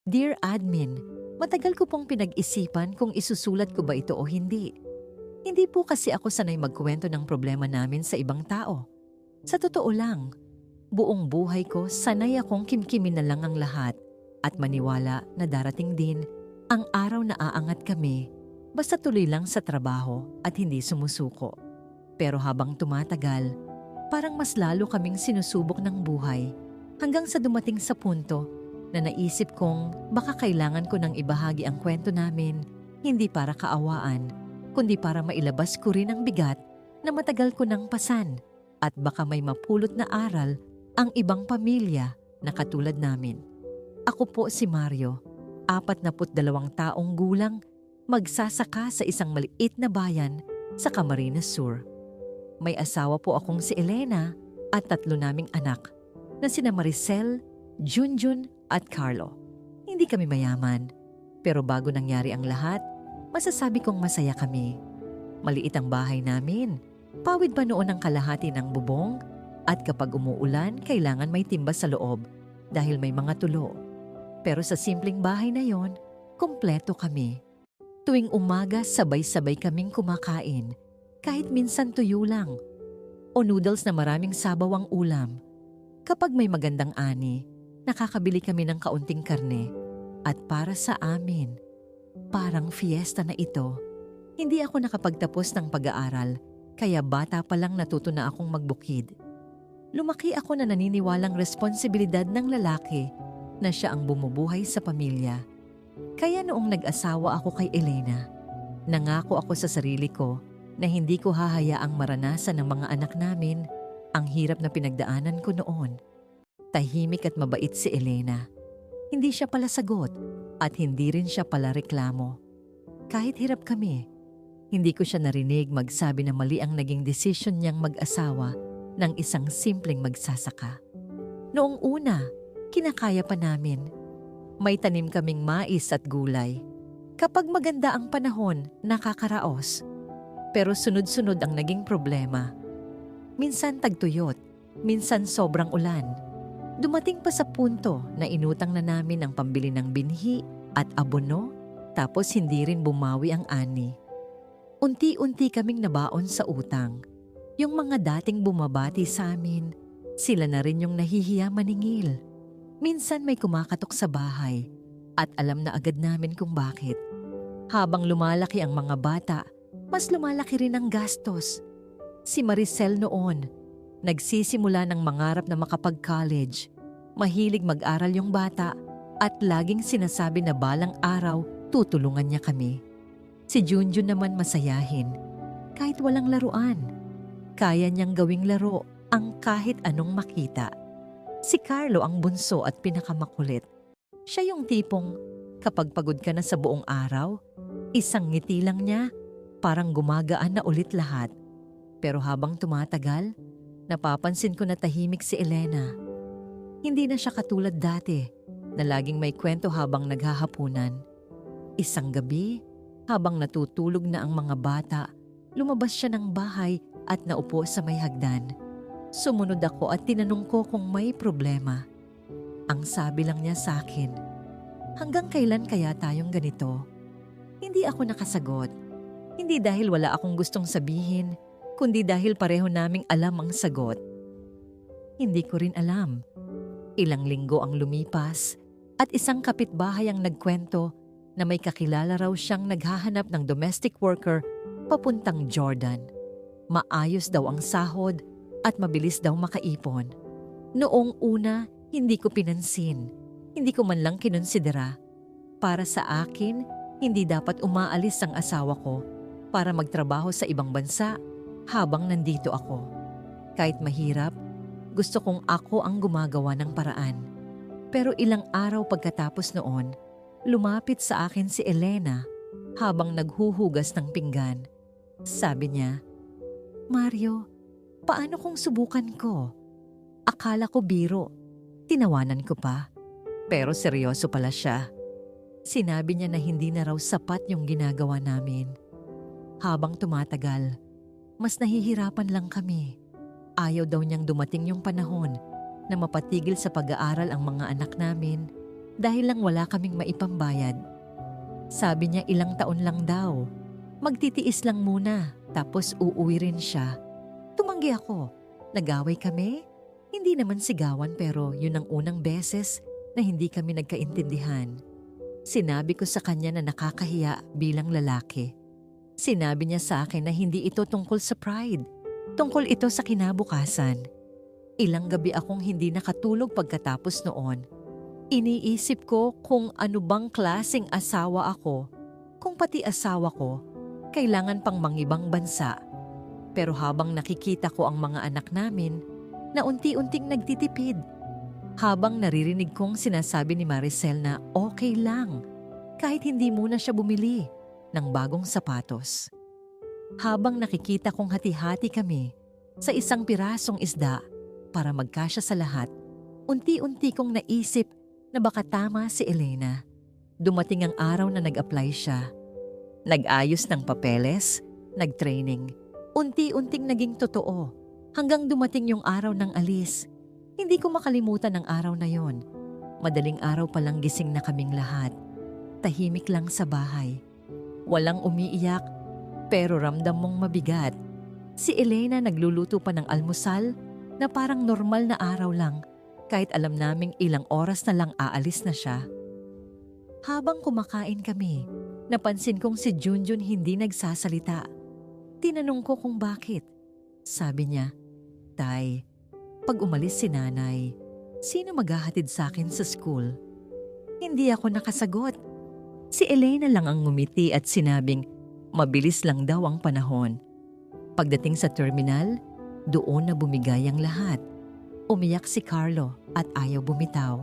Dear Admin, matagal ko pong pinag-isipan kung isusulat ko ba ito o hindi. Hindi po kasi ako sanay magkwento ng problema namin sa ibang tao. Sa totoo lang, buong buhay ko sanay akong kimkimin na lang ang lahat at maniwala na darating din ang araw na aangat kami basta tuloy lang sa trabaho at hindi sumusuko. Pero habang tumatagal, parang mas lalo kaming sinusubok ng buhay hanggang sa dumating sa punto na naisip kong baka kailangan ko nang ibahagi ang kwento namin hindi para kaawaan, kundi para mailabas ko rin ang bigat na matagal ko nang pasan at baka may mapulot na aral ang ibang pamilya na katulad namin. Ako po si Mario, 42 taong gulang, magsasaka sa isang maliit na bayan sa Camarines Sur. May asawa po akong si Elena at 3 naming anak na sina Maricel, Junjun at Carlo. Hindi kami mayaman, pero bago nangyari ang lahat, masasabi kong masaya kami. Maliit ang bahay namin, pawid pa noon ang kalahati ng bubong at kapag umuulan, kailangan may timba sa loob dahil may mga tulo. Pero sa simpleng bahay na yon, kompleto kami. Tuwing umaga, sabay-sabay kaming kumakain, kahit minsan tuyo lang, o noodles na maraming sabaw ang ulam. Kapag may magandang ani, nakakabili kami ng kaunting karne. At para sa amin, parang fiesta na ito. Hindi ako nakapagtapos ng pag-aaral, kaya bata pa lang natuto na akong magbukid. Lumaki ako na naniniwalang responsibilidad ng lalaki na siya ang bumubuhay sa pamilya. Kaya noong nag-asawa ako kay Elena, nangako ako sa sarili ko na hindi ko hahayaang maranasan ng mga anak namin ang hirap na pinagdaanan ko noon. Tahimik at mabait si Elena. Hindi siya pala sagot at hindi rin siya pala reklamo. Kahit hirap kami, hindi ko siya narinig magsabi na mali ang naging desisyon niyang mag-asawa ng isang simpleng magsasaka. Noong una, kinakaya pa namin. May tanim kaming mais at gulay. Kapag maganda ang panahon, nakakaraos. Pero sunod-sunod ang naging problema. Minsan tagtuyot, minsan sobrang ulan. Dumating pa sa punto na inutang na namin ang pambili ng binhi at abono, tapos hindi rin bumawi ang ani. Unti-unti kaming nabaon sa utang. Yung mga dating bumabati sa amin, sila na rin yung nahihiya maningil. Minsan may kumakatok sa bahay at alam na agad namin kung bakit. Habang lumalaki ang mga bata, mas lumalaki rin ang gastos. Si Maricel noon, nagsisimula ng mangarap na makapag-college. Mahilig mag-aral yung bata at laging sinasabi na balang araw tutulungan niya kami. Si Junjun naman masayahin. Kahit walang laruan, kaya niyang gawing laro ang kahit anong makita. Si Carlo ang bunso at pinakamakulit. Siya yung tipong kapag pagod ka na sa buong araw, isang ngiti lang niya, parang gumagaan na ulit lahat. Pero habang tumatagal, napapansin ko na tahimik si Elena. Hindi na siya katulad dati, na laging may kwento habang naghahapunan. Isang gabi, habang natutulog na ang mga bata, lumabas siya ng bahay at naupo sa may hagdan. Sumunod ako at tinanong ko kung may problema. Ang sabi lang niya sa akin, hanggang kailan kaya tayong ganito? Hindi ako nakasagot. Hindi dahil wala akong gustong sabihin, kundi dahil pareho naming alam ang sagot. Hindi ko rin alam. Ilang linggo ang lumipas at isang kapitbahay ang nagkwento na may kakilala raw siyang naghahanap ng domestic worker papuntang Jordan. Maayos daw ang sahod at mabilis daw makaipon. Noong una, hindi ko pinansin. Hindi ko man lang kinonsidera. Para sa akin, hindi dapat umaalis ang asawa ko para magtrabaho sa ibang bansa habang nandito ako. Kahit mahirap, gusto kong ako ang gumagawa ng paraan. Pero ilang araw pagkatapos noon, lumapit sa akin si Elena habang naghuhugas ng pinggan. Sabi niya, "Mario, paano kung subukan ko?" Akala ko biro. Tinawanan ko pa. Pero seryoso pala siya. Sinabi niya na hindi na raw sapat yung ginagawa namin. Habang tumatagal, mas nahihirapan lang kami. Ayaw daw niyang dumating yung panahon na mapatigil sa pag-aaral ang mga anak namin dahil lang wala kaming maipambayad. Sabi niya ilang taon lang daw. Magtitiis lang muna, tapos uuwi rin siya. Tumanggi ako. Nag-away kami? Hindi naman sigawan pero yun ang unang beses na hindi kami nagkaintindihan. Sinabi ko sa kanya na nakakahiya bilang lalaki. Sinabi niya sa akin na hindi ito tungkol sa pride. Tungkol ito sa kinabukasan. Ilang gabi akong hindi nakatulog pagkatapos noon. Iniisip ko kung ano bang klaseng asawa ako, kung pati asawa ko, kailangan pang mangibang bansa. Pero habang nakikita ko ang mga anak namin, na unti-unting nagtitipid. Habang naririnig kong sinasabi ni Maricel na okay lang, kahit hindi muna siya bumili ng bagong sapatos. Habang nakikita kong hati-hati kami sa isang pirasong isda para magkasya sa lahat, unti-unti kong naisip na baka tama si Elena. Dumating ang araw na nag-apply siya. Nag-ayos ng papeles, nag-training. Unti-unting naging totoo hanggang dumating yung araw ng alis. Hindi ko makalimutan ang araw na yon. Madaling araw palang gising na kaming lahat. Tahimik lang sa bahay. Walang umiiyak, pero ramdam mong mabigat. Si Elena nagluluto pa ng almusal na parang normal na araw lang. Kahit alam naming ilang oras na lang aalis na siya. Habang kumakain kami, napansin kong si Junjun hindi nagsasalita. Tinanong ko kung bakit. Sabi niya, "Tay, pag umalis si nanay, sino maghahatid sa akin sa school?" Hindi ako nakasagot. Si Elena lang ang ngumiti at sinabing, mabilis lang daw ang panahon. Pagdating sa terminal, doon na bumigay ang lahat. Umiyak si Carlo at ayaw bumitaw.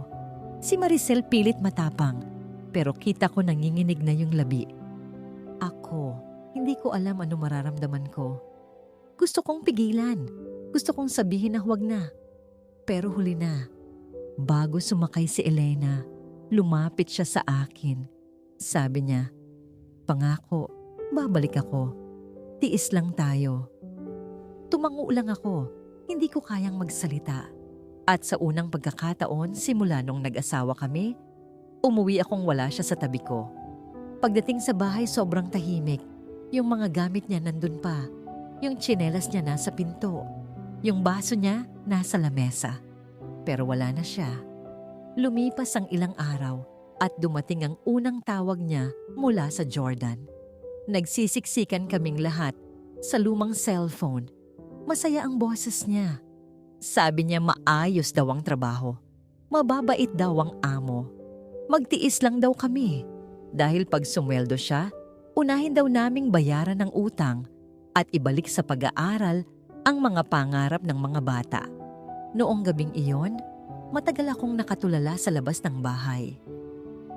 Si Maricel pilit matapang, pero kita ko nanginginig na yung labi. Ako, hindi ko alam ano mararamdaman ko. Gusto kong pigilan. Gusto kong sabihin na huwag na. Pero huli na. Bago sumakay si Elena, lumapit siya sa akin. Sabi niya, "Pangako, babalik ako. Tiis lang tayo." Tumango lang ako. Hindi ko kayang magsalita. At sa unang pagkakataon simula nung nag-asawa kami, umuwi akong wala siya sa tabi ko. Pagdating sa bahay sobrang tahimik. Yung mga gamit niya nandun pa. Yung tsinelas niya nasa pinto. Yung baso niya nasa lamesa. Pero wala na siya. Lumipas ang ilang araw at dumating ang unang tawag niya mula sa Jordan. Nagsisiksikan kaming lahat sa lumang cellphone. Masaya ang boses niya. Sabi niya maayos daw ang trabaho. Mababait daw ang amo. Magtiis lang daw kami. Dahil pag sumweldo siya, unahin daw naming bayaran ng utang at ibalik sa pag-aaral ang mga pangarap ng mga bata. Noong gabing iyon, matagal akong nakatulala sa labas ng bahay.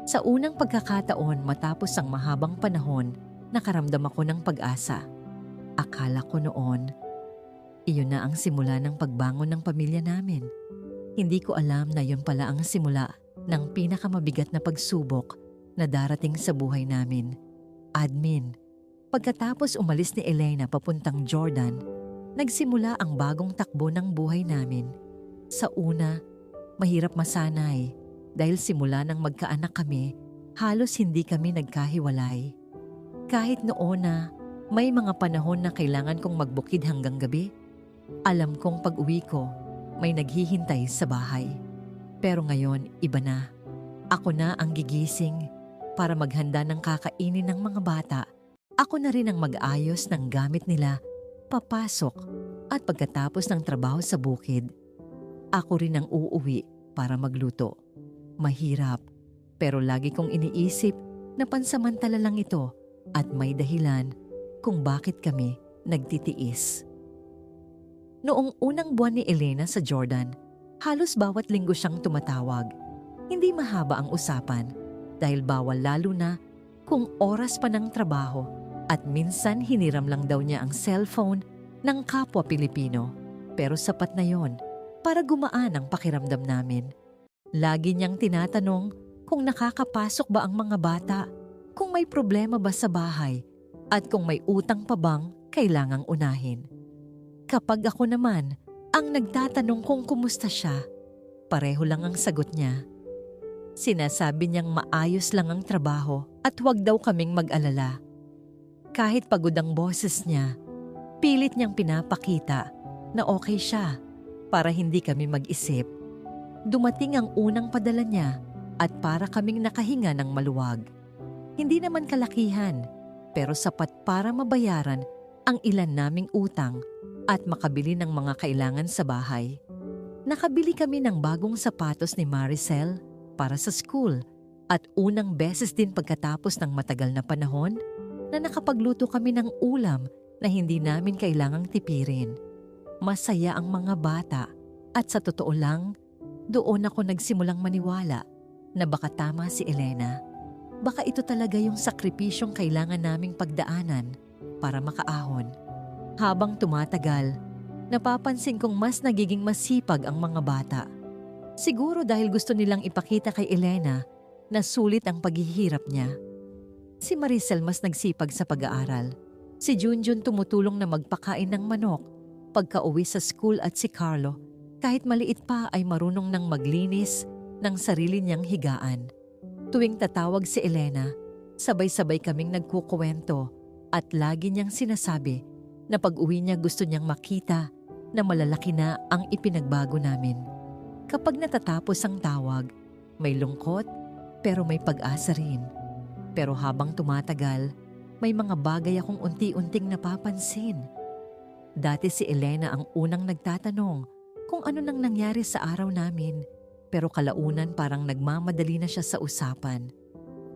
Sa unang pagkakataon matapos ang mahabang panahon, nakaramdam ako ng pag-asa. Akala ko noon, iyon na ang simula ng pagbangon ng pamilya namin. Hindi ko alam na yun pala ang simula ng pinakamabigat na pagsubok na darating sa buhay namin. Admin. Pagkatapos umalis ni Elena papuntang Jordan, nagsimula ang bagong takbo ng buhay namin. Sa una, mahirap masanay dahil simula nang magkaanak kami, halos hindi kami nagkahiwalay. Kahit noon na may mga panahon na kailangan kong magbukid hanggang gabi, alam kong pag-uwi ko, may naghihintay sa bahay. Pero ngayon, iba na. Ako na ang gigising para maghanda ng kakainin ng mga bata. Ako na rin ang mag-ayos ng gamit nila, papasok at pagkatapos ng trabaho sa bukid. Ako rin ang uuwi para magluto. Mahirap, pero lagi kong iniisip na pansamantala lang ito at may dahilan kung bakit kami nagtitiis. Noong unang buwan ni Elena sa Jordan, halos bawat linggo siyang tumatawag. Hindi mahaba ang usapan dahil bawal lalo na kung oras pa ng trabaho at minsan hiniram lang daw niya ang cellphone ng kapwa Pilipino. Pero sapat na yon para gumaan ang pakiramdam namin. Lagi niyang tinatanong kung nakakapasok ba ang mga bata, kung may problema ba sa bahay at kung may utang pa bang kailangang unahin. Kapag ako naman ang nagtatanong kung kumusta siya, pareho lang ang sagot niya. Sinasabi niyang maayos lang ang trabaho at huwag daw kaming mag-alala. Kahit pagod ang boses niya, pilit niyang pinapakita na okay siya para hindi kami mag-isip. Dumating ang unang padala niya at para kaming nakahinga ng maluwag. Hindi naman kalakihan, pero sapat para mabayaran ang ilan naming utang at makabili ng mga kailangan sa bahay. Nakabili kami ng bagong sapatos ni Maricel para sa school at unang beses din pagkatapos ng matagal na panahon na nakapagluto kami ng ulam na hindi namin kailangang tipirin. Masaya ang mga bata at sa totoo lang, doon ako nagsimulang maniwala na baka tama si Elena. Baka ito talaga yung sakripisyong kailangan naming pagdaanan para makaahon. Habang tumatagal, napapansin kong mas nagiging masipag ang mga bata. Siguro dahil gusto nilang ipakita kay Elena na sulit ang paghihirap niya. Si Maricel mas nagsipag sa pag-aaral. Si Junjun tumutulong na magpakain ng manok pagka-uwi sa school at si Carlo, kahit maliit pa ay marunong nang maglinis ng sarili niyang higaan. Tuwing tatawag si Elena, sabay-sabay kaming nagkukuwento at lagi niyang sinasabi na pag-uwi niya gusto niyang makita na malalaki na ang ipinagbago namin. Kapag natatapos ang tawag, may lungkot pero may pag-asa rin. Pero habang tumatagal, may mga bagay akong unti-unting napapansin. Dati si Elena ang unang nagtatanong kung ano nang nangyari sa araw namin, pero kalaunan parang nagmamadali na siya sa usapan.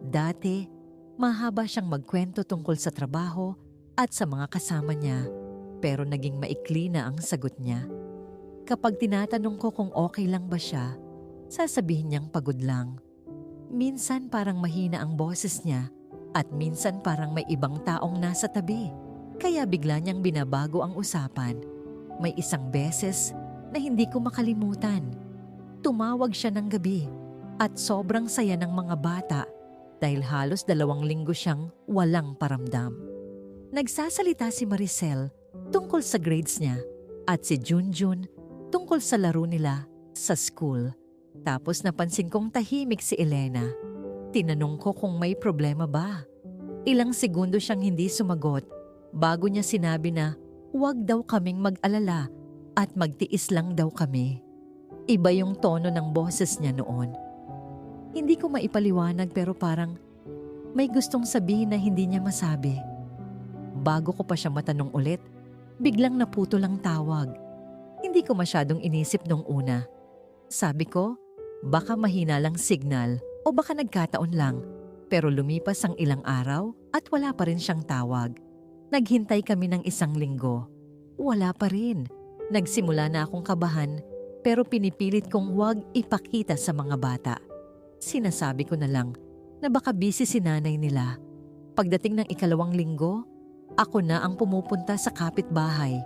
Dati, mahaba siyang magkwento tungkol sa trabaho at sa mga kasama niya, pero naging maikli na ang sagot niya. Kapag tinatanong ko kung okay lang ba siya, sasabihin niyang pagod lang. Minsan parang mahina ang boses niya at minsan parang may ibang taong nasa tabi. Kaya bigla niyang binabago ang usapan. May isang beses na hindi ko makalimutan. Tumawag siya ng gabi at sobrang saya ng mga bata dahil halos 2 linggo siyang walang paramdam. Nagsasalita si Maricel tungkol sa grades niya at si Junjun tungkol sa laro nila sa school. Tapos napansin kong tahimik si Elena. Tinanong ko kung may problema ba. Ilang segundo siyang hindi sumagot bago niya sinabi na huwag daw kaming mag-alala at magtiis lang daw kami. Iba yung tono ng boses niya noon. Hindi ko maipaliwanag pero parang may gustong sabihin na hindi niya masabi. Bago ko pa siya matanong ulit, biglang naputo lang tawag. Hindi ko masyadong inisip nung una. Sabi ko, baka mahina lang signal o baka nagkataon lang. Pero lumipas ang ilang araw at wala pa rin siyang tawag. Naghintay kami ng 1 linggo. Wala pa rin. Nagsimula na akong kabahan pero pinipilit kong huwag ipakita sa mga bata. Sinasabi ko na lang na baka busy si nanay nila. Pagdating ng 2 linggo, ako na ang pumupunta sa kapitbahay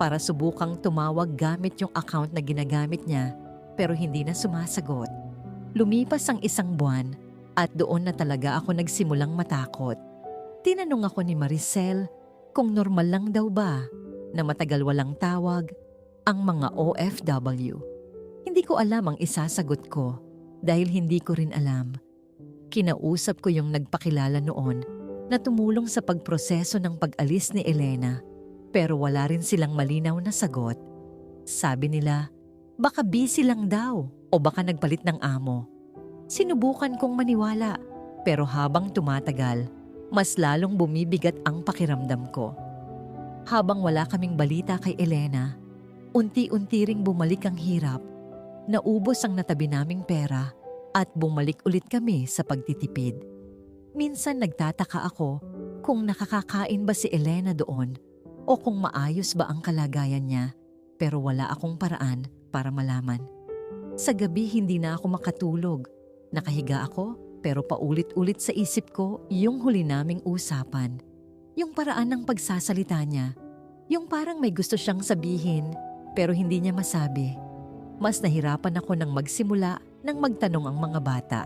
para subukang tumawag gamit yung account na ginagamit niya pero hindi na sumasagot. Lumipas ang 1 buwan at doon na talaga ako nagsimulang matakot. Tinanong ako ni Maricel kung normal lang daw ba na matagal walang tawag ang mga OFW. Hindi ko alam ang isasagot ko dahil hindi ko rin alam. Kinausap ko yung nagpakilala noon na tumulong sa pagproseso ng pag-alis ni Elena pero wala rin silang malinaw na sagot. Sabi nila, baka busy lang daw o baka nagpalit ng amo. Sinubukan kong maniwala pero habang tumatagal, mas lalong bumibigat ang pakiramdam ko. Habang wala kaming balita kay Elena, unti-unti ring bumalik ang hirap. Naubos ang natabi naming pera at bumalik ulit kami sa pagtitipid. Minsan nagtataka ako kung nakakakain ba si Elena doon o kung maayos ba ang kalagayan niya pero wala akong paraan para malaman. Sa gabi hindi na ako makatulog. Nakahiga ako pero paulit-ulit sa isip ko yung huli naming usapan. Yung paraan ng pagsasalita niya. Yung parang may gusto siyang sabihin pero hindi niya masabi. Mas nahirapan ako nang magsimula nang magtanong ang mga bata.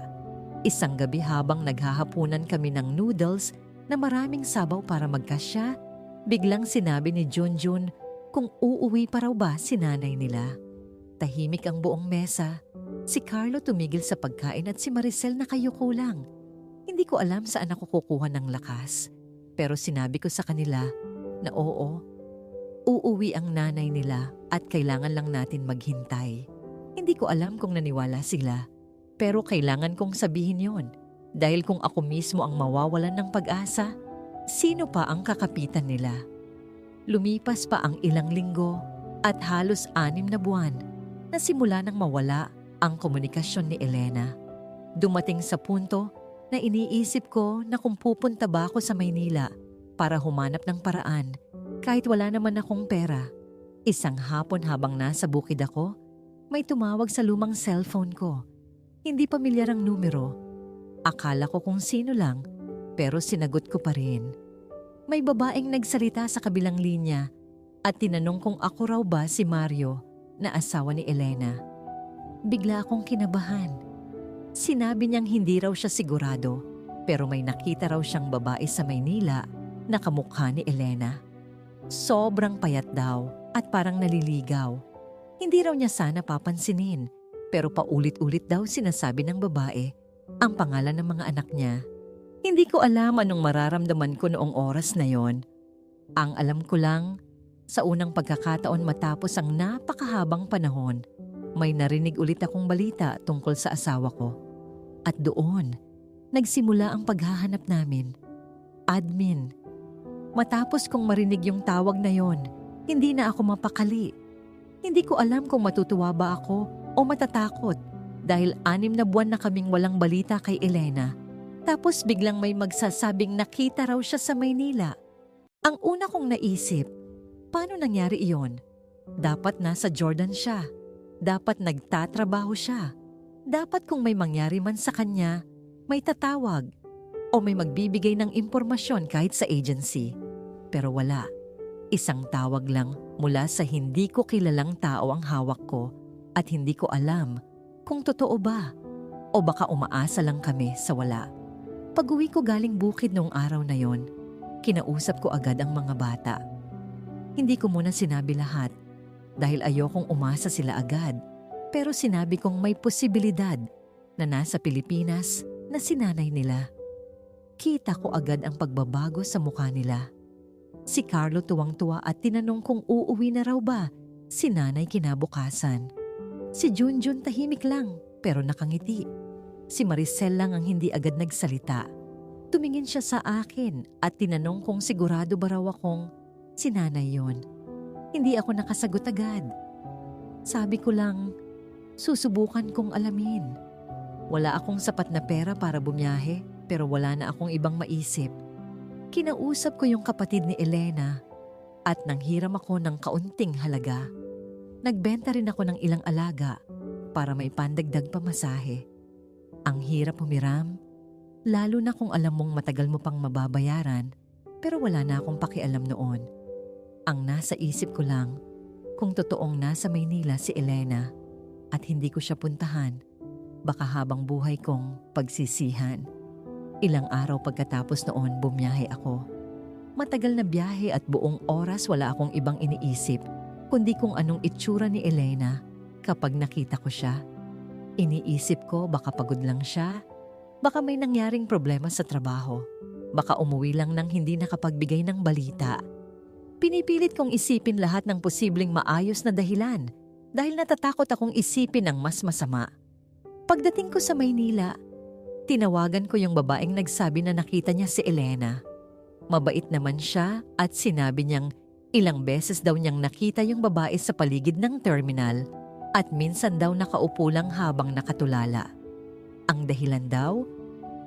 Isang gabi habang naghahapunan kami ng noodles na maraming sabaw para magkasya, biglang sinabi ni Junjun kung uuwi pa raw ba si nanay nila. Tahimik ang buong mesa. Si Carlo tumigil sa pagkain at si Maricel nakayuko lang. Hindi ko alam saan ako kukuha ng lakas. Pero sinabi ko sa kanila na oo, uuwi ang nanay nila at kailangan lang natin maghintay. Hindi ko alam kung naniwala sila, pero kailangan kong sabihin yon. Dahil kung ako mismo ang mawawalan ng pag-asa, sino pa ang kakapitan nila? Lumipas pa ang ilang linggo at halos 6 na buwan na simula nang mawala ang komunikasyon ni Elena. Dumating sa punto na iniisip ko na kung pupunta ba ako sa Maynila para humanap ng paraan kahit wala naman akong pera. Isang hapon habang nasa bukid ako, may tumawag sa lumang cellphone ko. Hindi pamilyar ang numero. Akala ko kung sino lang, pero sinagot ko pa rin. May babaeng nagsalita sa kabilang linya at tinanong kung ako raw ba si Mario na asawa ni Elena. Bigla akong kinabahan. Sinabi niyang hindi raw siya sigurado, pero may nakita raw siyang babae sa Maynila na kamukha ni Elena. Sobrang payat daw at parang naliligaw. Hindi raw niya sana papansinin, pero paulit-ulit daw sinasabi ng babae ang pangalan ng mga anak niya. Hindi ko alam anong mararamdaman ko noong oras na yon. Ang alam ko lang, sa unang pagkakataon matapos ang napakahabang panahon, may narinig ulit akong balita tungkol sa asawa ko. At doon, nagsimula ang paghahanap namin. Admin. Matapos kong marinig yung tawag na yon, hindi na ako mapakali. Hindi ko alam kung matutuwa ba ako o matatakot dahil 6 na buwan na kaming walang balita kay Elena. Tapos biglang may magsasabing nakita raw siya sa Maynila. Ang una kong naisip, paano nangyari iyon? Dapat nasa Jordan siya. Dapat nagtatrabaho siya. Dapat kung may mangyari man sa kanya, may tatawag o may magbibigay ng impormasyon kahit sa agency. Pero wala. Isang tawag lang mula sa hindi ko kilalang tao ang hawak ko at hindi ko alam kung totoo ba o baka umaasa lang kami sa wala. Pag-uwi ko galing bukid noong araw na yon, kinausap ko agad ang mga bata. Hindi ko muna sinabi lahat dahil ayokong umasa sila agad, pero sinabi kong may posibilidad na nasa Pilipinas na si nanay nila. Kita ko agad ang pagbabago sa mukha nila. Si Carlo tuwang-tuwa at tinanong kung uuwi na raw ba si nanay kinabukasan. Si Junjun tahimik lang pero nakangiti. Si Maricel lang ang hindi agad nagsalita. Tumingin siya sa akin at tinanong kung sigurado ba raw akong si nanay yon. Hindi ako nakasagot agad. Sabi ko lang, susubukan kong alamin. Wala akong sapat na pera para bumiyahe pero wala na akong ibang maisip. Kinausap ko yung kapatid ni Elena at nanghiram ako ng kaunting halaga. Nagbenta rin ako ng ilang alaga para may pandagdag pamasahe. Ang hirap humiram, lalo na kung alam mong matagal mo pang mababayaran, pero wala na akong pakialam noon. Ang nasa isip ko lang, kung totoong nasa Maynila si Elena at hindi ko siya puntahan, baka habang buhay kong pagsisihan. Ilang araw pagkatapos noon bumiyahe ako. Matagal na biyahe at buong oras wala akong ibang iniisip kundi kung anong itsura ni Elena kapag nakita ko siya. Iniisip ko baka pagod lang siya, baka may nangyaring problema sa trabaho, baka umuwi lang nang hindi nakapagbigay ng balita. Pinipilit kong isipin lahat ng posibleng maayos na dahilan dahil natatakot akong isipin ang mas masama. Pagdating ko sa Maynila, tinawagan ko yung babaeng nagsabi na nakita niya si Elena. Mabait naman siya at sinabi niyang ilang beses daw niyang nakita yung babae sa paligid ng terminal at minsan daw nakaupo lang habang nakatulala. Ang dahilan daw,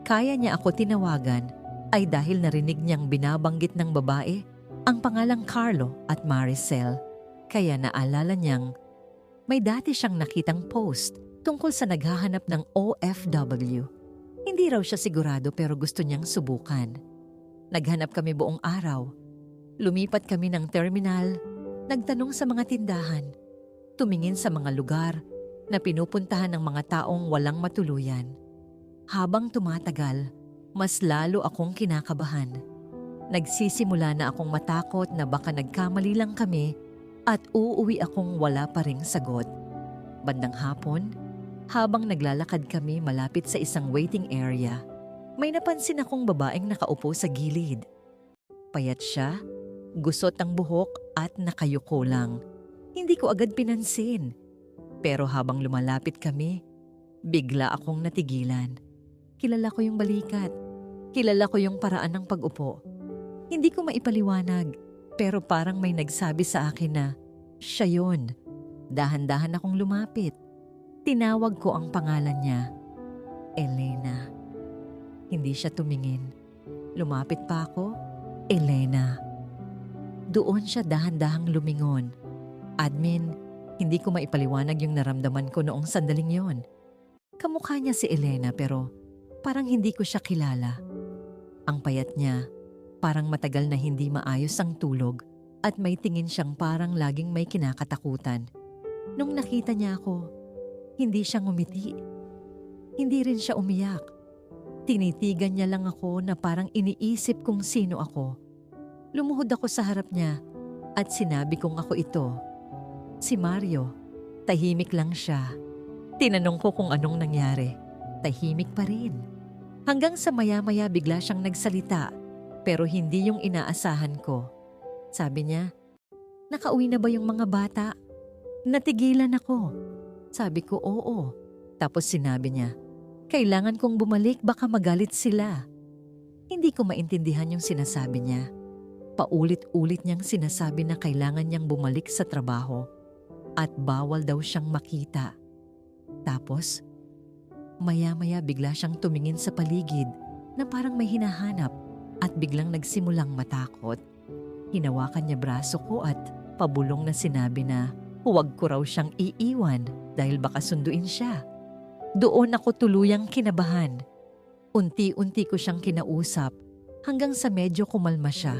kaya niya ako tinawagan ay dahil narinig niyang binabanggit ng babae ang pangalang Carlo at Maricel. Kaya naalala niyang may dati siyang nakitang post tungkol sa naghahanap ng OFW. Hindi raw siya sigurado pero gusto niyang subukan. Naghanap kami buong araw. Lumipat kami ng terminal, nagtanong sa mga tindahan, tumingin sa mga lugar na pinupuntahan ng mga taong walang matuluyan. Habang tumatagal, mas lalo akong kinakabahan. Nagsisimula na akong matakot na baka nagkamali lang kami at uuwi akong wala pa ring sagot. Bandang hapon, Habang naglalakad kami malapit sa isang waiting area, may napansin akong babaeng nakaupo sa gilid. Payat siya, gusot ang buhok at nakayuko lang. Hindi ko agad pinansin. Pero habang lumalapit kami, bigla akong natigilan. Kilala ko yung balikat. Kilala ko yung paraan ng pag-upo. Hindi ko maipaliwanag, pero parang may nagsabi sa akin na siya yun. Dahan-dahan akong lumapit. Tinawag ko ang pangalan niya, Elena. Hindi siya tumingin. Lumapit pa ako, Elena. Doon siya dahan-dahang lumingon. Admin, hindi ko maipaliwanag yung naramdaman ko noong sandaling yon. Kamukha niya si Elena pero parang hindi ko siya kilala. Ang payat niya, parang matagal na hindi maayos ang tulog at may tingin siyang parang laging may kinakatakutan. Nung nakita niya ako, hindi siya ngumiti. Hindi rin siya umiyak. Tinitigan niya lang ako na parang iniisip kung sino ako. Lumuhod ako sa harap niya at sinabi kong ako ito. Si Mario. Tahimik lang siya. Tinanong ko kung anong nangyari. Tahimik pa rin. Hanggang sa maya-maya bigla siyang nagsalita pero hindi yung inaasahan ko. Sabi niya, "Nakauwi na ba yung mga bata?" Natigilan ako. Sabi ko, "Oo." Tapos sinabi niya, "Kailangan kong bumalik, baka magalit sila." Hindi ko maintindihan yung sinasabi niya. Paulit-ulit niyang sinasabi na kailangan niyang bumalik sa trabaho at bawal daw siyang makita. Tapos, maya-maya bigla siyang tumingin sa paligid na parang may hinahanap at biglang nagsimulang matakot. Hinawakan niya braso ko at pabulong na sinabi na huwag ko raw siyang iiwan dahil baka sunduin siya. Doon ako tuluyang kinabahan. Unti-unti ko siyang kinausap hanggang sa medyo kumalma siya.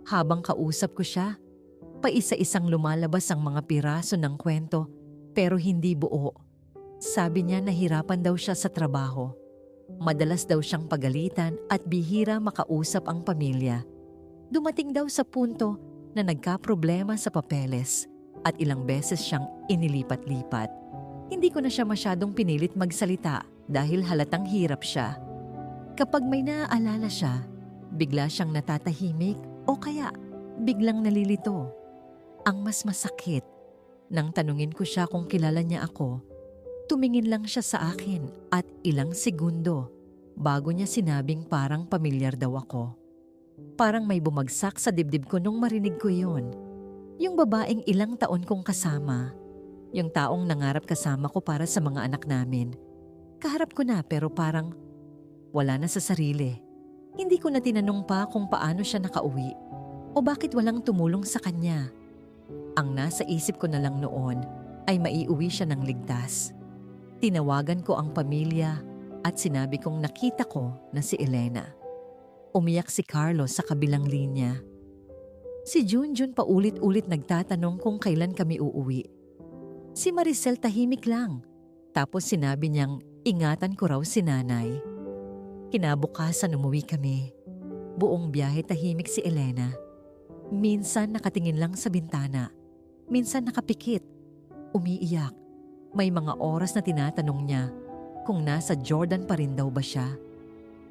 Habang kausap ko siya, paisa-isang lumalabas ang mga piraso ng kwento pero hindi buo. Sabi niya nahirapan daw siya sa trabaho. Madalas daw siyang pagalitan at bihira makausap ang pamilya. Dumating daw sa punto na nagkaproblema sa papeles at ilang beses siyang inilipat-lipat. Hindi ko na siya masyadong pinilit magsalita dahil halatang hirap siya. Kapag may naaalala siya, bigla siyang natatahimik o kaya biglang nalilito. Ang mas masakit, nang tanungin ko siya kung kilala niya ako, tumingin lang siya sa akin at ilang segundo bago niya sinabing parang pamilyar daw ako. Parang may bumagsak sa dibdib ko nung marinig ko yun. Yung babaeng ilang taon kong kasama. Yung taong nangarap kasama ko para sa mga anak namin. Kaharap ko na pero parang wala na sa sarili. Hindi ko na tinanong pa kung paano siya nakauwi o bakit walang tumulong sa kanya. Ang nasa isip ko na lang noon ay maiuwi siya ng ligtas. Tinawagan ko ang pamilya at sinabi kong nakita ko na si Elena. Umiyak si Carlos sa kabilang linya. Si Junjun paulit-ulit nagtatanong kung kailan kami uuwi. Si Maricel tahimik lang. Tapos sinabi niyang ingatan ko raw si nanay. Kinabukasan umuwi kami. Buong biyahe tahimik si Elena. Minsan nakatingin lang sa bintana. Minsan nakapikit. Umiiyak. May mga oras na tinatanong niya kung nasa Jordan pa rin daw ba siya.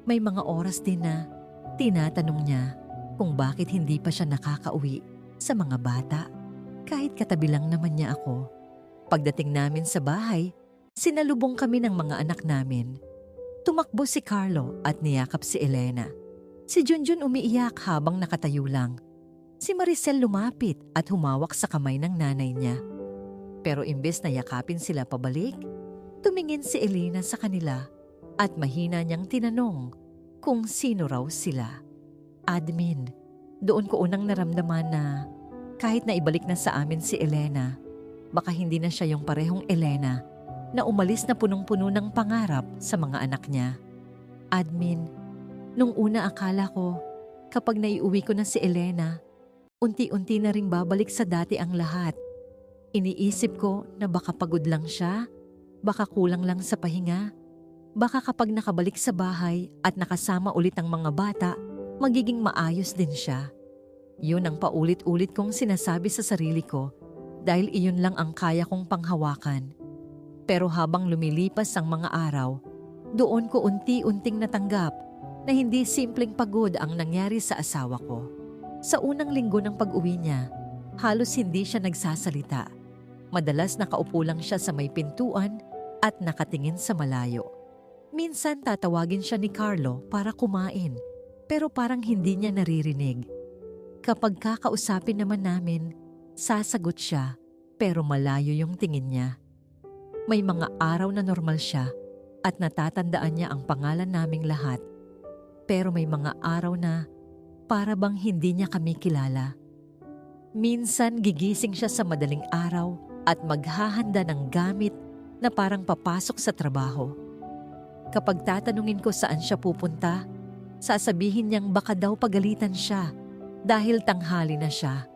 May mga oras din na tinatanong niya kung bakit hindi pa siya nakakauwi sa mga bata. Kahit katabi lang naman niya ako. Pagdating namin sa bahay, sinalubong kami ng mga anak namin. Tumakbo si Carlo at niyakap si Elena. Si Junjun umiiyak habang nakatayo lang. Si Maricel lumapit at humawak sa kamay ng nanay niya. Pero imbes na yakapin sila pabalik, tumingin si Elena sa kanila at mahina niyang tinanong kung sino raw sila. Admin, doon ko unang naramdaman na kahit na ibalik na sa amin si Elena, baka hindi na siya yung parehong Elena na umalis na punong-puno ng pangarap sa mga anak niya. Admin, nung una akala ko kapag naiuwi ko na si Elena, unti-unti na ring babalik sa dati ang lahat. Iniisip ko na baka pagod lang siya, baka kulang lang sa pahinga, baka kapag nakabalik sa bahay at nakasama ulit ang mga bata, magiging maayos din siya. Yun ang paulit-ulit kong sinasabi sa sarili ko dahil iyon lang ang kaya kong panghawakan. Pero habang lumilipas ang mga araw, doon ko unti-unting natanggap na hindi simpleng pagod ang nangyari sa asawa ko. Sa unang linggo ng pag-uwi niya, halos hindi siya nagsasalita. Madalas nakaupo lang siya sa may pintuan at nakatingin sa malayo. Minsan tatawagin siya ni Carlo para kumain, pero parang hindi niya naririnig. Kapag kakausapin naman namin, sasagot siya, pero malayo yung tingin niya. May mga araw na normal siya at natatandaan niya ang pangalan naming lahat. Pero may mga araw na para bang hindi niya kami kilala. Minsan gigising siya sa madaling araw at maghahanda ng gamit na parang papasok sa trabaho. Kapag tatanungin ko saan siya pupunta, sasabihin niyang baka daw pagalitan siya dahil tanghali na siya.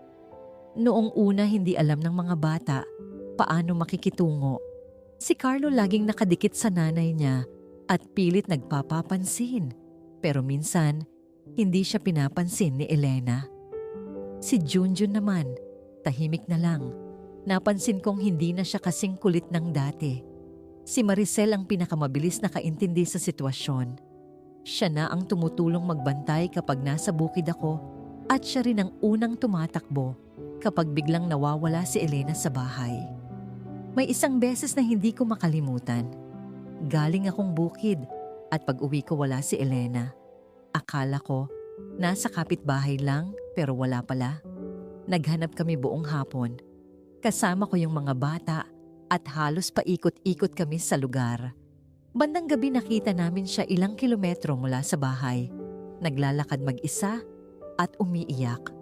Noong una hindi alam ng mga bata paano makikitungo. Si Carlo laging nakadikit sa nanay niya at pilit nagpapapansin. Pero minsan, hindi siya pinapansin ni Elena. Si Junjun naman, tahimik na lang. Napansin kong hindi na siya kasing kulit ng dati. Si Maricel ang pinakamabilis na kaintindi sa sitwasyon. Siya na ang tumutulong magbantay kapag nasa bukid ako at siya rin ang unang tumatakbo kapag biglang nawawala si Elena sa bahay. May isang beses na hindi ko makalimutan. Galing akong bukid at pag-uwi ko wala si Elena. Akala ko nasa kapitbahay lang pero wala pala. Naghanap kami buong hapon. Kasama ko yung mga bata at halos paikot-ikot kami sa lugar. Bandang gabi nakita namin siya ilang kilometro mula sa bahay. Naglalakad mag-isa at umiiyak.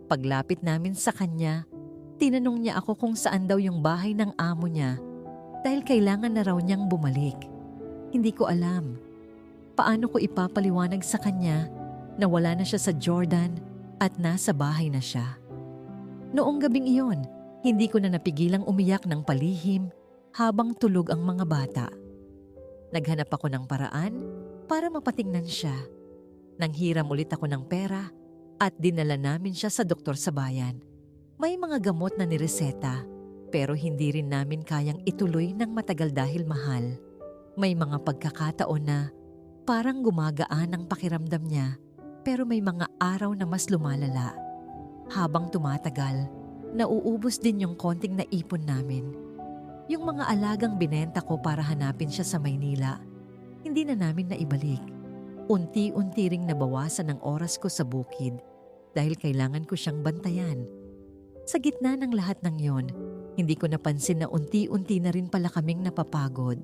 Paglapit namin sa kanya, tinanong niya ako kung saan daw yung bahay ng amo niya dahil kailangan na raw niyang bumalik. Hindi ko alam. Paano ko ipapaliwanag sa kanya na wala na siya sa Jordan at nasa bahay na siya? Noong gabing iyon, hindi ko na napigilang umiyak ng palihim habang tulog ang mga bata. Naghanap ako ng paraan para mapatingnan siya. Nanghiram ulit ako ng pera at dinala namin siya sa doktor sa bayan. May mga gamot na nireseta pero hindi rin namin kayang ituloy ng matagal dahil mahal. May mga pagkakataon na parang gumagaan ang pakiramdam niya pero may mga araw na mas lumalala. Habang tumatagal, nauubos din yung konting naipon namin. Yung mga alagang binenta ko para hanapin siya sa Maynila, hindi na namin naibalik. Unti-unti ring nabawasan ang oras ko sa bukid dahil kailangan ko siyang bantayan. Sa gitna ng lahat ng yon, hindi ko napansin na unti-unti na rin pala kaming napapagod.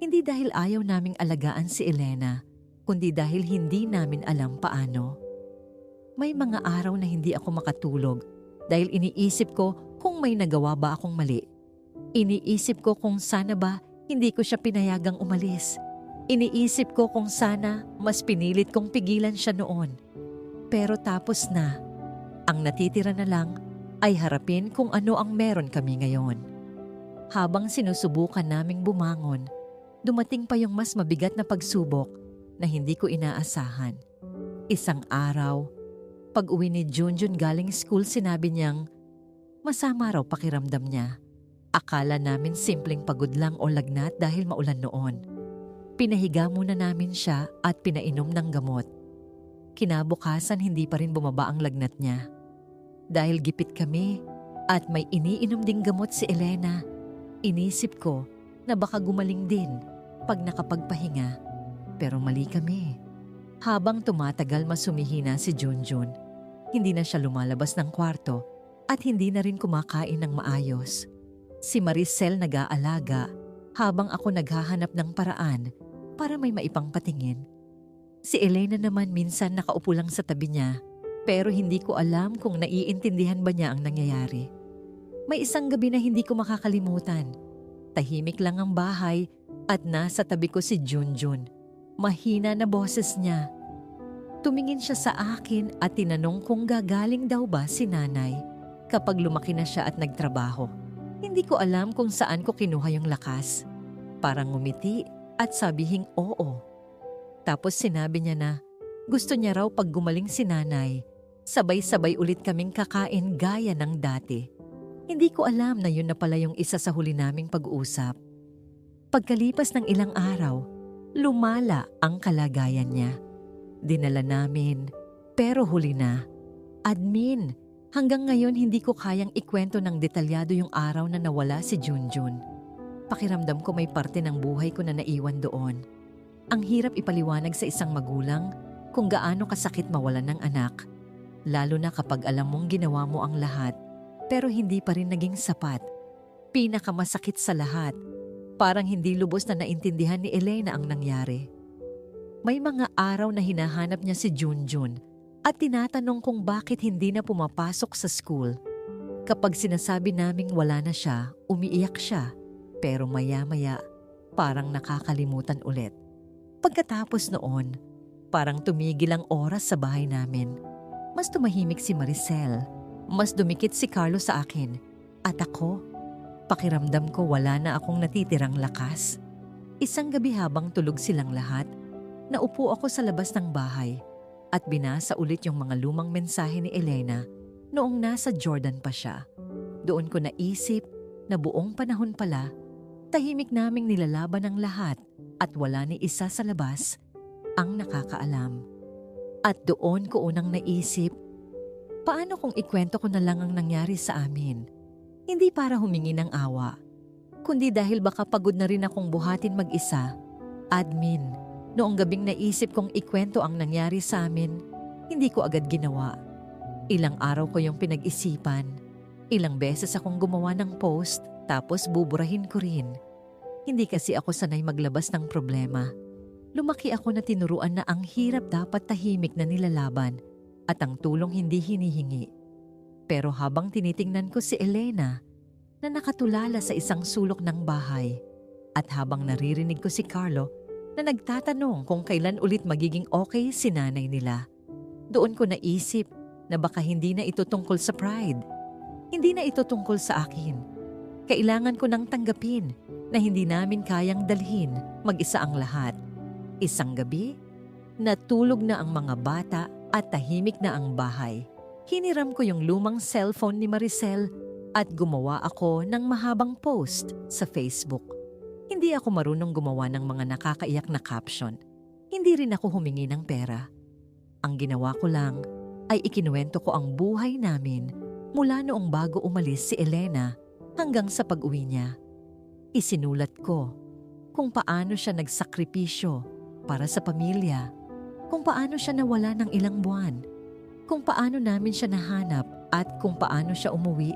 Hindi dahil ayaw naming alagaan si Elena, kundi dahil hindi namin alam paano. May mga araw na hindi ako makatulog dahil iniisip ko kung may nagawa ba akong mali. Iniisip ko kung sana ba hindi ko siya pinayagang umalis. Iniisip ko kung sana mas pinilit kong pigilan siya noon. Pero tapos na. Ang natitira na lang ay harapin kung ano ang meron kami ngayon. Habang sinusubukan naming bumangon, dumating pa yung mas mabigat na pagsubok na hindi ko inaasahan. Isang araw, pag-uwi ni Junjun galing school, sinabi niyang masama raw pakiramdam niya. Akala namin simpleng pagod lang o lagnat dahil maulan noon. Pinahiga muna namin siya at pinainom ng gamot. Kinabukasan hindi pa rin bumaba ang lagnat niya. Dahil gipit kami at may iniinom ding gamot si Elena, inisip ko na baka gumaling din pag nakapagpahinga. Pero mali kami. Habang tumatagal mas humihina si Junjun, hindi na siya lumalabas ng kwarto at hindi na rin kumakain ng maayos. Si Maricel nag-aalaga habang ako naghahanap ng paraan para may maipangpatingin. Si Elena naman minsan nakaupo lang sa tabi niya pero hindi ko alam kung naiintindihan ba niya ang nangyayari. May isang gabi na hindi ko makakalimutan. Tahimik lang ang bahay at nasa tabi ko si Junjun. Mahina na boses niya. Tumingin siya sa akin at tinanong kung gagaling daw ba si nanay kapag lumaki na siya at nagtrabaho. Hindi ko alam kung saan ko kinuha yung lakas. Parang ngumiti at sabihing oo. Tapos sinabi niya na gusto niya raw pag gumaling si nanay, sabay-sabay ulit kaming kakain gaya ng dati. Hindi ko alam na yun na pala yung isa sa huli naming pag-uusap. Pagkalipas ng ilang araw, lumala ang kalagayan niya. Dinala namin, pero huli na. Admin, hanggang ngayon hindi ko kayang ikwento ng detalyado yung araw na nawala si Junjun. Pakiramdam ko may parte ng buhay ko na naiwan doon. Ang hirap ipaliwanag sa isang magulang kung gaano kasakit mawalan ng anak. Lalo na kapag alam mong ginawa mo ang lahat, pero hindi pa rin naging sapat. Pinakamasakit sa lahat, parang hindi lubos na naintindihan ni Elena ang nangyari. May mga araw na hinahanap niya si Junjun at tinatanong kung bakit hindi na pumapasok sa school. Kapag sinasabi naming wala na siya, umiiyak siya. Pero maya-maya, parang nakakalimutan ulit. Pagkatapos noon, parang tumigil ang oras sa bahay namin. Mas tumahimik si Maricel, mas dumikit si Carlo sa akin. At ako, pakiramdam ko wala na akong natitirang lakas. Isang gabi habang tulog silang lahat, naupo ako sa labas ng bahay at binasa ulit yung mga lumang mensahe ni Elena noong nasa Jordan pa siya. Doon ko naisip na buong panahon pala, tahimik naming nilalaban ang lahat at wala ni isa sa labas ang nakakaalam. At doon ko unang naisip, paano kung ikwento ko na lang ang nangyari sa amin? Hindi para humingi ng awa, kundi dahil baka pagod na rin akong buhatin mag-isa. Admin, noong gabing naisip kong ikwento ang nangyari sa amin, hindi ko agad ginawa. Ilang araw ko yung pinag-isipan. Ilang beses akong gumawa ng post, tapos buburahin ko rin. Hindi kasi ako sanay maglabas ng problema. Lumaki ako na tinuruan na ang hirap dapat tahimik na nilalaban at ang tulong hindi hinihingi. Pero habang tinitingnan ko si Elena na nakatulala sa isang sulok ng bahay at habang naririnig ko si Carlo na nagtatanong kung kailan ulit magiging okay si nanay nila, doon ko naisip na baka hindi na ito tungkol sa pride. Hindi na ito tungkol sa akin. Kailangan ko nang tanggapin na hindi namin kayang dalhin mag-isa ang lahat. Isang gabi, natulog na ang mga bata at tahimik na ang bahay. Hiniram ko yung lumang cellphone ni Maricel at gumawa ako ng mahabang post sa Facebook. Hindi ako marunong gumawa ng mga nakakaiyak na caption. Hindi rin ako humingi ng pera. Ang ginawa ko lang ay ikinuwento ko ang buhay namin mula noong bago umalis si Elena hanggang sa pag-uwi niya. Isinulat ko kung paano siya nagsakripisyo para sa pamilya, kung paano siya nawala ng ilang buwan, kung paano namin siya nahanap at kung paano siya umuwi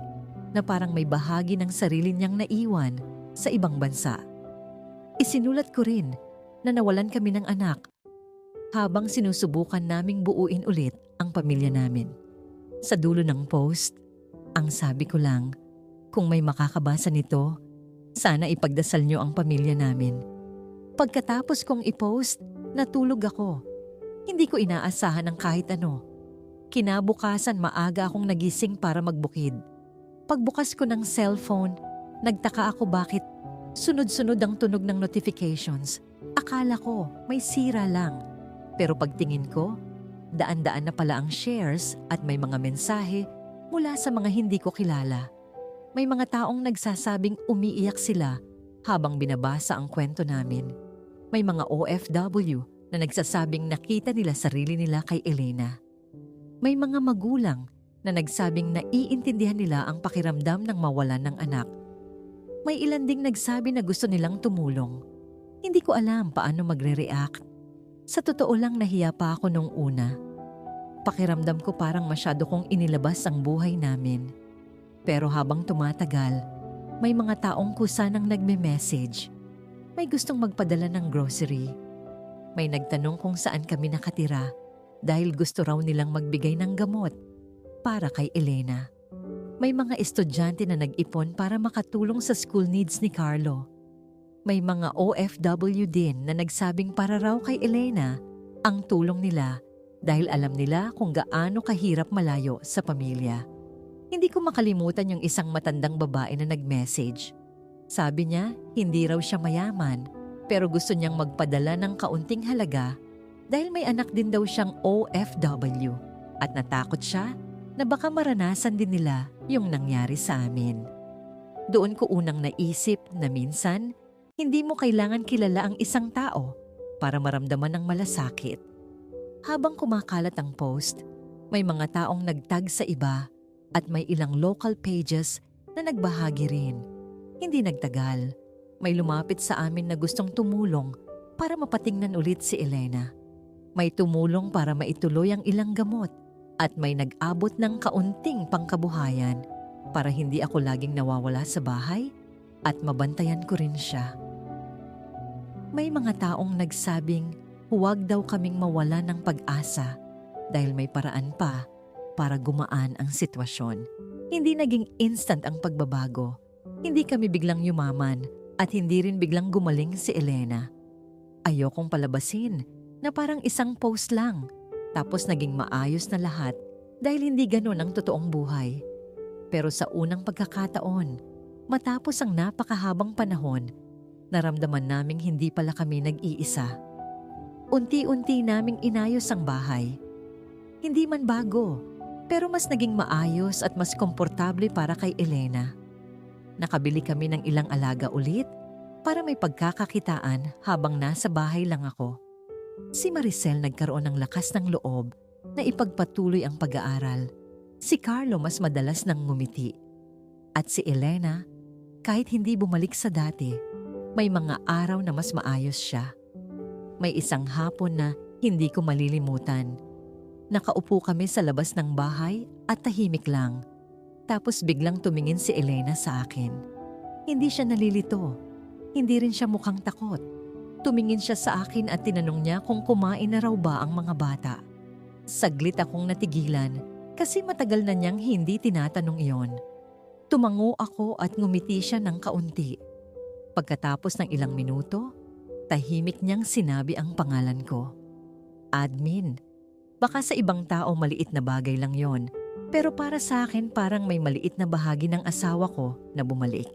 na parang may bahagi ng sarili niyang naiwan sa ibang bansa. Isinulat ko rin na nawalan kami ng anak habang sinusubukan naming buuin ulit ang pamilya namin. Sa dulo ng post, ang sabi ko lang, kung may makakabasa nito, sana ipagdasal niyo ang pamilya namin. Pagkatapos kong i-post, natulog ako. Hindi ko inaasahan ng kahit ano. Kinabukasan maaga akong nagising para magbukid. Pagbukas ko ng cellphone, nagtaka ako bakit sunod-sunod ang tunog ng notifications. Akala ko may sira lang. Pero pagtingin ko, daan-daan na pala ang shares at may mga mensahe mula sa mga hindi ko kilala. May mga taong nagsasabing umiiyak sila habang binabasa ang kwento namin. May mga OFW na nagsasabing nakita nila sarili nila kay Elena. May mga magulang na nagsabing naiintindihan nila ang pakiramdam ng mawalan ng anak. May ilan ding nagsabi na gusto nilang tumulong. Hindi ko alam paano magre-react. Sa totoo lang nahiya pa ako nung una. Pakiramdam ko parang masyado kong inilabas ang buhay namin. Pero habang tumatagal, may mga taong kusa nang nagme-message. May gustong magpadala ng grocery. May nagtanong kung saan kami nakatira dahil gusto raw nilang magbigay ng gamot para kay Elena. May mga estudyante na nag-ipon para makatulong sa school needs ni Carlo. May mga OFW din na nagsabing para raw kay Elena ang tulong nila dahil alam nila kung gaano kahirap malayo sa pamilya. Hindi ko makalimutan yung isang matandang babae na nag-message. Sabi niya, hindi raw siya mayaman pero gusto niyang magpadala ng kaunting halaga dahil may anak din daw siyang OFW at natakot siya na baka maranasan din nila yung nangyari sa amin. Doon ko unang naisip na minsan, Hindi mo kailangan kilala ang isang tao para maramdaman ng malasakit. Habang kumakalat ang post, may mga taong nagtag sa iba at may ilang local pages na nagbahagi rin. Hindi nagtagal, may lumapit sa amin na gustong tumulong para mapatingnan ulit si Elena. May tumulong para maituloy ang ilang gamot at may nag-abot ng kaunting pangkabuhayan para hindi ako laging nawawala sa bahay at mabantayan ko rin siya. May mga taong nagsabing huwag daw kaming mawala ng pag-asa dahil may paraan pa para gumaan ang sitwasyon. Hindi naging instant ang pagbabago. Hindi kami biglang yumaman at hindi rin biglang gumaling si Elena. Ayokong palabasin na parang isang post lang tapos naging maayos na lahat dahil hindi ganun ang totoong buhay. Pero sa unang pagkakataon, matapos ang napakahabang panahon, naramdaman naming hindi pala kami nag-iisa. Unti-unti naming inayos ang bahay. Hindi man bago, pero mas naging maayos at mas komportable para kay Elena. Nakabili kami ng ilang alaga ulit para may pagkakakitaan habang nasa bahay lang ako. Si Maricel nagkaroon ng lakas ng loob na ipagpatuloy ang pag-aaral. Si Carlo mas madalas nang ngumiti. At si Elena, kahit hindi bumalik sa dati, may mga araw na mas maayos siya. May isang hapon na hindi ko malilimutan. Nakaupo kami sa labas ng bahay at tahimik lang. Tapos biglang tumingin si Elena sa akin. Hindi siya nalilito. Hindi rin siya mukhang takot. Tumingin siya sa akin at tinanong niya kung kumain na raw ba ang mga bata. Saglit akong natigilan kasi matagal na niyang hindi tinatanong iyon. Tumango ako at ngumiti siya ng kaunti. Pagkatapos ng ilang minuto, tahimik niyang sinabi ang pangalan ko. Admin. Baka sa ibang tao maliit na bagay lang yon, pero para sa akin parang may maliit na bahagi ng asawa ko na bumalik.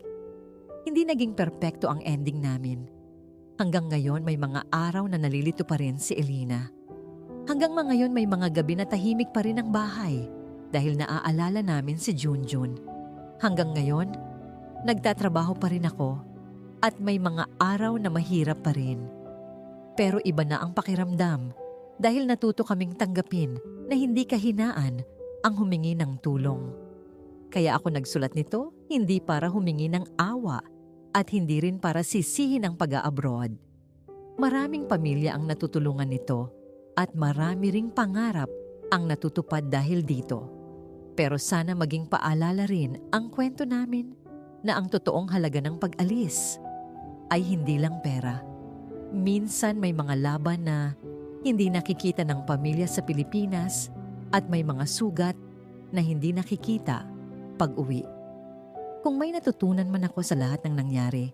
Hindi naging perpekto ang ending namin. Hanggang ngayon may mga araw na nalilito pa rin si Elena. Hanggang ngayon may mga gabi na tahimik pa rin ang bahay dahil naaalala namin si Junjun. Hanggang ngayon, nagtatrabaho pa rin ako at may mga araw na mahirap pa rin. Pero iba na ang pakiramdam dahil natuto kaming tanggapin na hindi kahinaan ang humingi ng tulong. Kaya ako nagsulat nito hindi para humingi ng awa at hindi rin para sisihin ang pag-a-abroad. Maraming pamilya ang natutulungan nito at marami ring pangarap ang natutupad dahil dito. Pero sana maging paalala rin ang kwento namin na ang totoong halaga ng pag-alis ay hindi lang pera. Minsan may mga laban na hindi nakikita ng pamilya sa Pilipinas at may mga sugat na hindi nakikita pag-uwi. Kung may natutunan man ako sa lahat ng nangyari,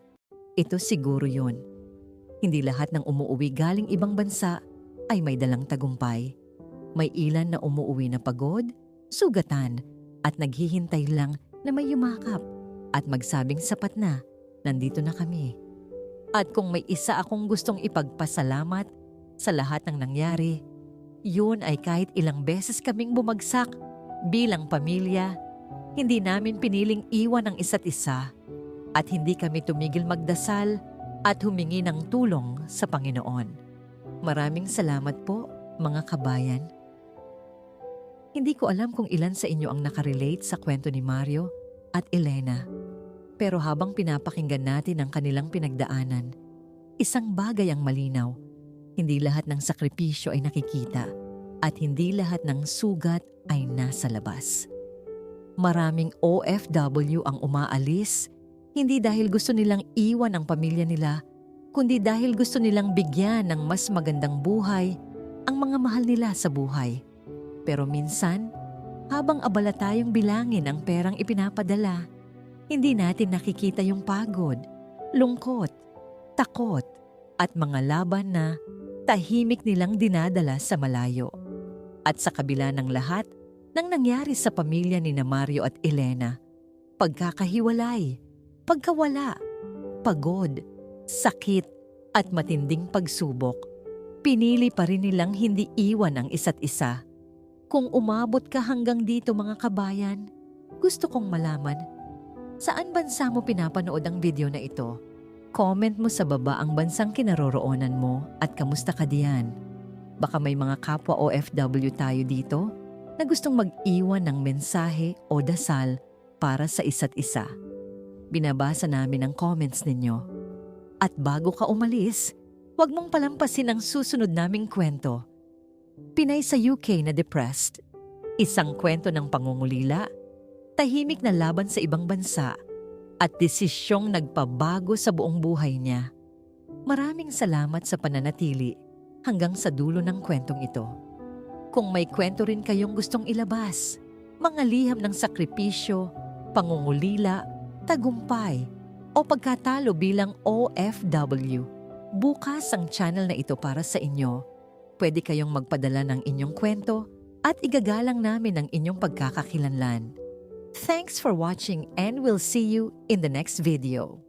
ito siguro yun. Hindi lahat ng umuuwi galing ibang bansa ay may dalang tagumpay. May ilan na umuuwi na pagod, sugatan at naghihintay lang na may yumakap at magsabing sapat na, nandito na kami. At kung may isa akong gustong ipagpasalamat sa lahat ng nangyari, yun ay kahit ilang beses kaming bumagsak bilang pamilya, hindi namin piniling iwan ang isa't isa at hindi kami tumigil magdasal at humingi ng tulong sa Panginoon. Maraming salamat po, mga kabayan. Hindi ko alam kung ilan sa inyo ang nakarelate sa kwento ni Mario at Elena. Pero habang pinapakinggan natin ang kanilang pinagdaanan, isang bagay ang malinaw. Hindi lahat ng sakripisyo ay nakikita at hindi lahat ng sugat ay nasa labas. Maraming OFW ang umaalis, hindi dahil gusto nilang iwan ang pamilya nila, kundi dahil gusto nilang bigyan ng mas magandang buhay ang mga mahal nila sa buhay. Pero minsan, habang abala tayong bilangin ang perang ipinapadala, hindi natin nakikita yung pagod, lungkot, takot, at mga laban na tahimik nilang dinadala sa malayo. At sa kabila ng lahat ng nangyari sa pamilya ni Mario at Elena, pagkakahiwalay, pagkawala, pagod, sakit, at matinding pagsubok, pinili pa rin nilang hindi iwan ang isa't isa. Kung umabot ka hanggang dito mga kabayan, gusto kong malaman, saan bansa mo pinapanood ang video na ito? I-comment mo sa baba ang bansang kinaroroonan mo at kamusta ka diyan. Baka may mga kapwa OFW tayo dito na gustong mag-iwan ng mensahe o dasal para sa isa't isa. Binabasa namin ang comments ninyo. At bago ka umalis, huwag mong palampasin ang susunod naming kwento. Pinay sa UK na depressed. Isang kwento ng pangungulila, tahimik na laban sa ibang bansa, at desisyong nagpabago sa buong buhay niya. Maraming salamat sa pananatili hanggang sa dulo ng kwentong ito. Kung may kwento rin kayong gustong ilabas, mga liham ng sakripisyo, pangungulila, tagumpay, o pagkatalo bilang OFW, bukas ang channel na ito para sa inyo. Pwede kayong magpadala ng inyong kwento at igagalang namin ang inyong pagkakakilanlan. Thanks for watching and we'll see you in the next video.